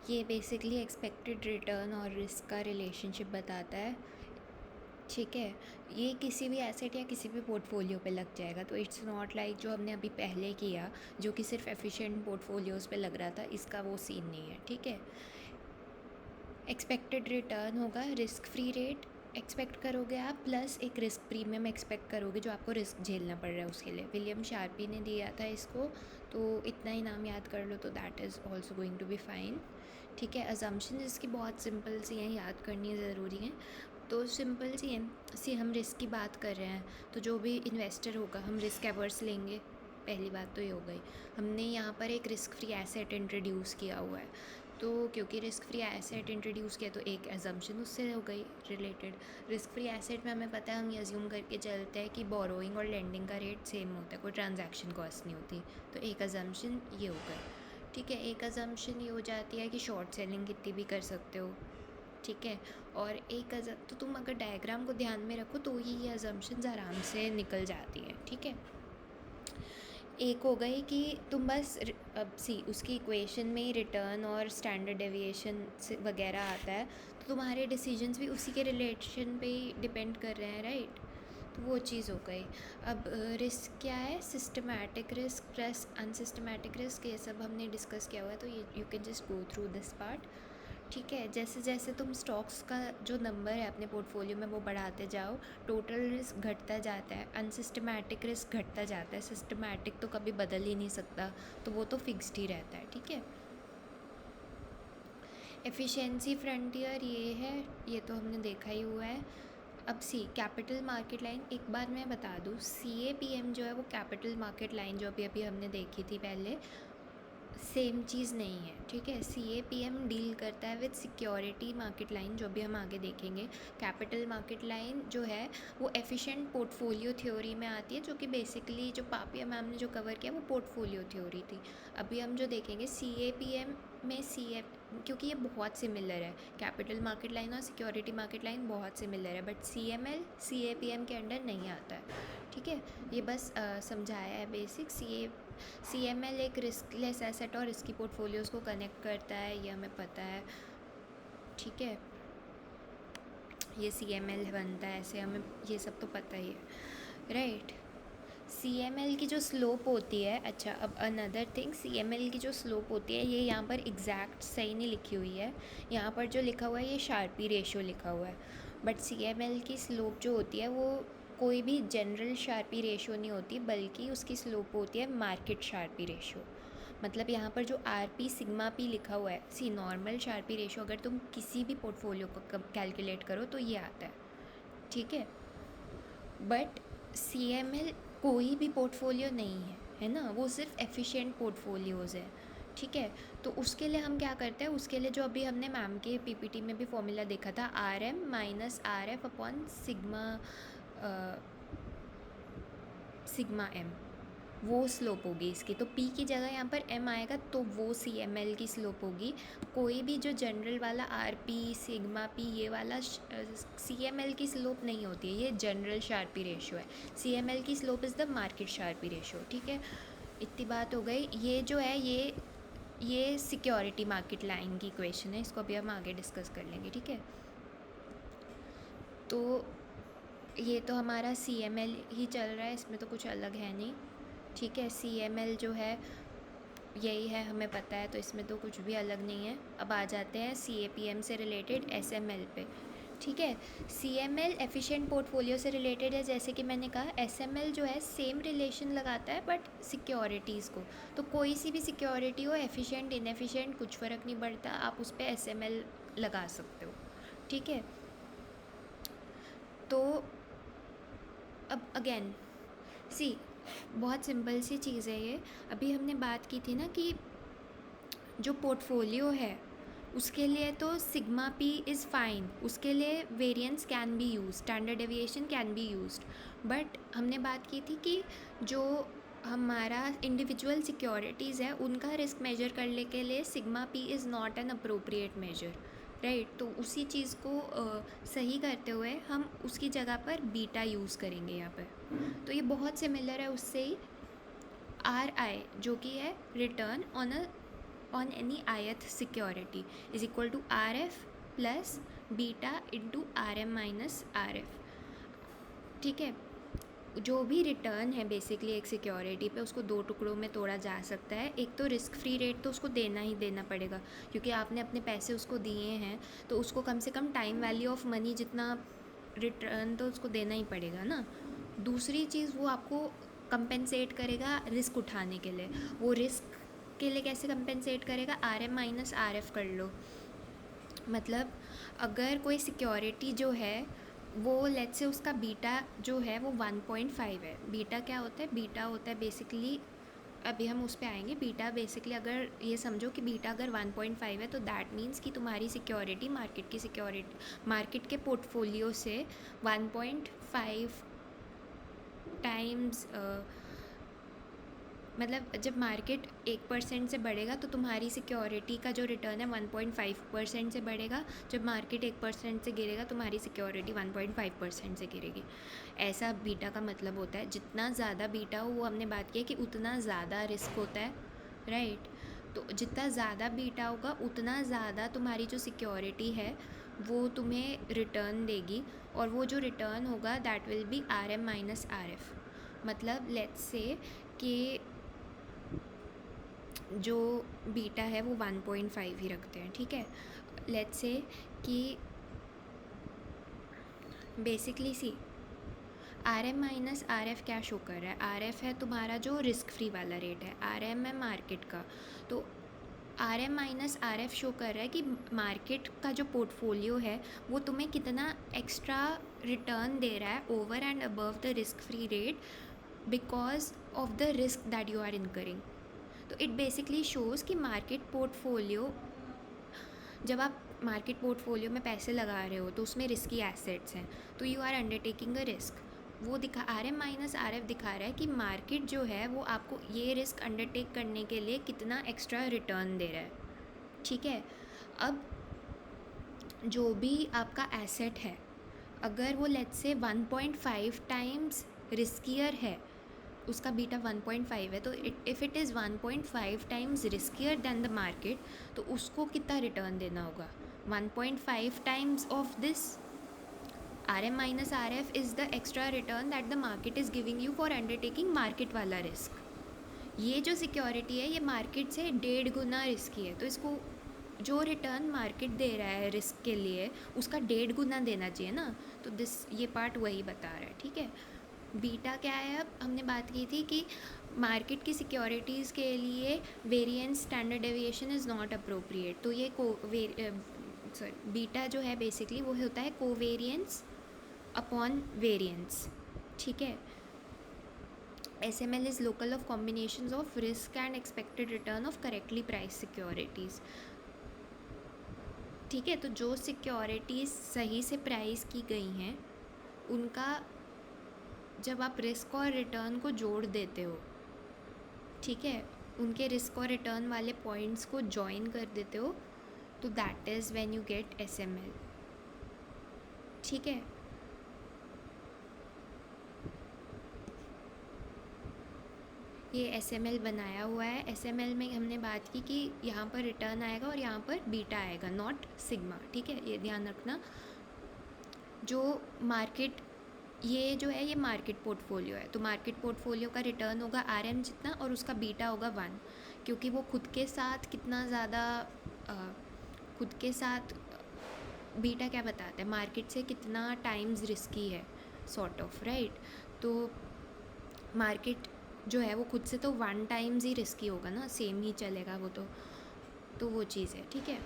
ये basically expected return और risk का रिलेशनशिप बताता है, ठीक है। ये किसी भी एसेट या किसी भी पोर्टफोलियो पे लग जाएगा, तो इट्स नॉट लाइक जो हमने अभी पहले किया जो कि सिर्फ एफिशिएंट पोर्टफोलियोज़ पे लग रहा था, इसका वो सीन नहीं है, ठीक है। एक्सपेक्टेड रिटर्न होगा रिस्क फ्री रेट एक्सपेक्ट करोगे आप, प्लस एक रिस्क प्रीमियम एक्सपेक्ट करोगे जो आपको रिस्क झेलना पड़ रहा है उसके लिए। विलियम शार्पी ने दिया था इसको, तो इतना ही नाम याद कर लो तो that is also going to be fine, ठीक है। अजम्पशन इसकी बहुत सिंपल सी हैं, याद करनी ज़रूरी है, तो सिंपल सी है। सी हम रिस्क की बात कर रहे हैं, तो जो भी इन्वेस्टर होगा हम रिस्क एवर्स लेंगे, पहली बात तो ये हो गई। हमने यहाँ पर एक रिस्क फ्री एसेट इंट्रोड्यूस किया हुआ है, तो क्योंकि रिस्क फ्री एसेट इंट्रोड्यूस किया तो एक एजम्पशन उससे हो गई रिलेटेड। रिस्क फ्री एसेट में हमें पता है, हम ये अज्यूम करके चलते हैं कि बोरोइंग और लेंडिंग का रेट सेम होता है, कोई ट्रांजैक्शन कॉस्ट नहीं होती, तो एक अजम्पशन ये हो गई, ठीक है। एक अजम्पशन ये हो जाती है कि शॉर्ट सेलिंग कितनी भी कर सकते हो, ठीक है। और एक तो तुम अगर डायग्राम को ध्यान में रखो तो ही ये अजम्पशंस आराम से निकल जाती हैं, ठीक है। एक हो गई कि तुम बस अब सी उसकी इक्वेशन में रिटर्न और स्टैंडर्ड डेविएशन वगैरह आता है, तो तुम्हारे डिसीजंस भी उसी के रिलेशन पे ही डिपेंड कर रहे हैं, राइट। तो वो चीज़ हो गई। अब रिस्क क्या है, systematic risk plus unsystematic risk, ये सब हमने डिस्कस किया हुआ है, तो ये you can just go through this part, ठीक है। जैसे जैसे तुम स्टॉक्स का जो नंबर है अपने पोर्टफोलियो में वो बढ़ाते जाओ, टोटल रिस्क घटता जाता है, अनसिस्टमैटिक रिस्क घटता जाता है, सिस्टमैटिक तो कभी बदल ही नहीं सकता, तो वो तो फिक्स्ड ही रहता है, ठीक है। एफिशिएंसी फ्रंटियर ये है, ये तो हमने देखा ही हुआ है। अब सी कैपिटल मार्केट लाइन, एक बार मैं बता दूँ, CAPM जो है वो कैपिटल मार्केट लाइन जो अभी अभी हमने देखी थी पहले, सेम चीज़ नहीं है, ठीक है। CAPM डील करता है विद सिक्योरिटी मार्केट लाइन, जो भी हम आगे देखेंगे। कैपिटल मार्केट लाइन जो है वो एफिशिएंट पोर्टफोलियो थ्योरी में आती है, जो कि बेसिकली जो पापिया मैम ने जो कवर किया वो पोर्टफोलियो थ्योरी थी। अभी हम जो देखेंगे CAPM में क्योंकि ये बहुत सिमिलर है, कैपिटल मार्केट लाइन और सिक्योरिटी मार्केट लाइन बहुत सिमिलर है, बट CML CAPM के अंडर नहीं आता है, ठीक है। ये बस समझाया है बेसिक। CML एक रिस्कलेस एसेट और रिस्की पोर्टफोलियोज़ को कनेक्ट करता है, ये हमें पता है, ठीक है। ये CML बनता है ऐसे, हमें ये सब तो पता ही है, राइट। CML की जो स्लोप होती है, अच्छा अब अनदर थिंग, CML की जो स्लोप होती है ये यहाँ पर एग्जैक्ट सही नहीं लिखी हुई है, यहाँ पर जो लिखा हुआ है ये शार्पी रेशियो लिखा हुआ है, बट CML की स्लोप जो होती है वो कोई भी जनरल शार्पी रेशियो नहीं होती, बल्कि उसकी स्लोप होती है मार्केट शार्पी रेशियो। मतलब यहाँ पर जो RP सिग्मा P लिखा हुआ है, सी नॉर्मल शार्पी रेशियो अगर तुम किसी भी पोर्टफोलियो को कैलकुलेट करो तो ये आता है, ठीक है। बट CML कोई भी पोर्टफोलियो नहीं है ना, वो सिर्फ एफिशिएंट पोर्टफोलियोज़ है, ठीक है। तो उसके लिए हम क्या करते हैं, उसके लिए जो अभी हमने मैम के PPT में भी फॉर्मूला देखा था, RM minus RF upon sigma M, वो स्लोप होगी इसकी। तो P की जगह यहाँ पर M आएगा तो वो CML की स्लोप होगी। कोई भी जो जनरल वाला RP सिग्मा P ये वाला CML की स्लोप नहीं होती है, ये जनरल शार्पी रेशियो है। CML की slope is the market sharpy ratio, ठीक है। इतनी बात हो गई। ये जो है ये सिक्योरिटी मार्केट लाइन की इक्वेशन है, इसको अभी हम आगे डिस्कस कर लेंगे, ठीक है। तो ये तो हमारा CML ही चल रहा है, इसमें तो कुछ अलग है नहीं, ठीक है। CML जो है यही है, हमें पता है, तो इसमें तो कुछ भी अलग नहीं है। अब आ जाते हैं CAPM से रिलेटेड SML पे, ठीक है। CML एफिशिएंट पोर्टफोलियो से रिलेटेड है, जैसे कि मैंने कहा। SML जो है सेम रिलेशन लगाता है बट सिक्योरिटीज़ को, तो कोई सी भी सिक्योरिटी हो, एफिशिएंट इनएफिशिएंट कुछ फ़र्क नहीं पड़ता, आप उस पर SML लगा सकते हो, ठीक है। तो अब अगेन सी बहुत सिंपल सी चीज़ है ये। अभी हमने बात की थी ना कि जो पोर्टफोलियो है उसके लिए तो सिग्मा P इज़ फाइन, उसके लिए variance can be use, standard deviation can be used, but हमने बात की थी कि जो हमारा इंडिविजुअल सिक्योरिटीज़ है उनका रिस्क मेजर करने के लिए sigma P is not an appropriate measure, right. तो उसी चीज़ को सही करते हुए हम उसकी जगह पर बीटा यूज़ करेंगे यहाँ पर। तो ये बहुत सिमिलर है उससे ही। RI जो कि है return on any ith security is equal to RF plus beta into RM minus RF। ठीक है, जो भी रिटर्न है बेसिकली एक सिक्योरिटी पे उसको दो टुकड़ों में तोड़ा जा सकता है। एक तो रिस्क फ्री रेट तो उसको देना ही देना पड़ेगा क्योंकि आपने अपने पैसे उसको दिए हैं, तो उसको कम से कम टाइम वैल्यू ऑफ मनी जितना रिटर्न तो उसको देना ही पड़ेगा ना। दूसरी चीज़ वो आपको कंपेंसेट करेगा रिस्क उठाने के लिए। वो रिस्क के लिए कैसे कंपेंसेट करेगा, RM माइनस RF कर लो। मतलब अगर कोई सिक्योरिटी जो है वो लेट्स से उसका बीटा जो है वो 1.5 है। बीटा क्या होता है, बीटा होता है बेसिकली, अभी हम उस पर आएंगे। बीटा बेसिकली अगर ये समझो कि बीटा अगर 1.5 है तो दैट मीन्स कि तुम्हारी सिक्योरिटी मार्केट की सिक्योरिटी मार्केट के पोर्टफोलियो से 1.5 टाइम्स, मतलब जब मार्केट 1% से बढ़ेगा तो तुम्हारी सिक्योरिटी का जो रिटर्न है 1.5% से बढ़ेगा। जब मार्केट 1% से गिरेगा तुम्हारी सिक्योरिटी 1.5% से गिरेगी। ऐसा बीटा का मतलब होता है। जितना ज़्यादा बीटा हो, वो हमने बात की है कि उतना ज़्यादा रिस्क होता है, राइट। तो जितना ज़्यादा बीटा होगा उतना ज़्यादा तुम्हारी जो सिक्योरिटी है वो तुम्हें रिटर्न देगी, और वो जो रिटर्न होगा that will be RM minus RF। मतलब लेट्स से कि जो बीटा है वो 1.5 ही रखते हैं, ठीक है। लेट्स से कि बेसिकली सी RM माइनस RF क्या शो कर रहा है, RF है तुम्हारा जो रिस्क फ्री वाला रेट है, RM है मार्केट का। तो RM माइनस RF शो कर रहा है कि मार्केट का जो पोर्टफोलियो है वो तुम्हें कितना एक्स्ट्रा रिटर्न दे रहा है over and above the risk free rate because of the risk that you are incurring. तो इट बेसिकली शोज़ कि मार्केट पोर्टफोलियो, जब आप मार्केट पोर्टफोलियो में पैसे लगा रहे हो तो उसमें रिस्की एसेट्स हैं, तो you are undertaking a risk. वो दिखा RM माइनस RF दिखा रहा है कि मार्केट जो है वो आपको ये रिस्क अंडरटेक करने के लिए कितना एक्स्ट्रा रिटर्न दे रहा है, ठीक है। अब जो भी आपका एसेट है अगर वो लेट्स से 1.5 टाइम्स रिस्कियर है, उसका बीटा 1.5 है, तो if it is 1.5 times riskier than the market, तो उसको कितना रिटर्न देना होगा, 1.5 times of this. RM minus RF is the extra return that the market is giving you for undertaking market वाला रिस्क। ये जो सिक्योरिटी है ये मार्केट से 1.5 गुना रिस्की है, तो इसको जो रिटर्न मार्केट दे रहा है रिस्क के लिए उसका 1.5 गुना देना चाहिए ना। तो ये पार्ट वही बता रहा है, ठीक है। बीटा क्या है, अब हमने बात की थी कि मार्केट की सिक्योरिटीज़ के लिए variance standard deviation is not appropriate. तो ये बीटा जो है बेसिकली वो होता है कोवेरियंस अपॉन वेरिएंस, ठीक है। SML is local of combinations of risk and expected return of correctly price securities, ठीक है। तो जो सिक्योरिटीज़ सही से प्राइस की गई हैं उनका जब आप रिस्क और रिटर्न को जोड़ देते हो, ठीक है, उनके रिस्क और रिटर्न वाले पॉइंट्स को जॉइन कर देते हो, तो that is when you get SML, ठीक है। ये SML बनाया हुआ है। SML में हमने बात की कि यहाँ पर रिटर्न आएगा और यहाँ पर बीटा आएगा, नॉट सिग्मा, ठीक है, ये ध्यान रखना। जो मार्केट ये जो है ये मार्केट पोर्टफोलियो है, तो मार्केट पोर्टफोलियो का रिटर्न होगा RM जितना और उसका बीटा होगा 1, क्योंकि वो खुद के साथ कितना ज़्यादा खुद के साथ बीटा क्या बताता है, मार्केट से कितना टाइम्स रिस्की है, सॉर्ट ऑफ, राइट। तो मार्केट जो है वो खुद से तो 1 टाइम्स ही रिस्की होगा ना, सेम ही चलेगा वो, तो वो चीज़ है, ठीक है।